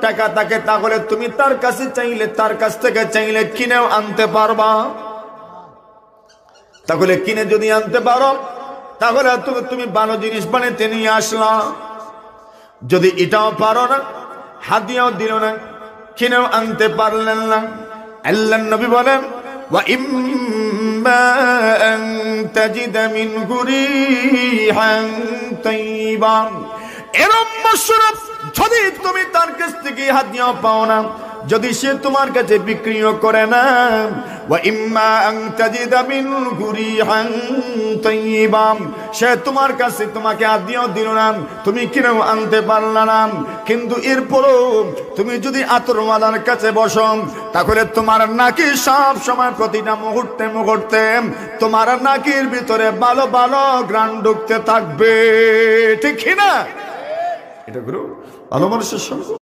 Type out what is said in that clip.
টাকা থাকে তাহলে তুমি তার কাছে চাইলে, তার কাছ থেকে চাইলে কিনেও আনতে পারবা। তাহলে কিনে যদি আনতে পারো তাহলে তুমি ভালো জিনিস বানাতে নিয়ে আসলা। যদি এটাও পারো না, হাদিয়াও দিল না, কিনেও আনতে পারলেন না, আল্লাহর নবী বলেন ওয়া ইম্মা আন তাজিদা মিনহু রিহান তাইয়্যিবা, এরম মাশরাব যদি তুমি তার কাছ থেকে হাদিয়া পাও না, যদি সে তোমার কাছে বিক্রিও করে না, ওয়া ইম্মা আন তাজিদা মিনহু রিহান তাইয়্যিবা, সে তোমার কাছে তোমাকে হাদিয়াও দিল না, তুমি কিনেও আনতে পারলা না, কিন্তু এরপরও তুমি যদি আতরওয়ালার কাছে বসো তাহলে তোমার নাকি সব সময় প্রতিটা মুহূর্তে মুহূর্তে তোমার নাকির ভিতরে ভালো ভালো ঘ্রাণ ঢুকতে থাকবে, ঠিক না? এটা গুরু ভালো মানুষের সঙ্গে।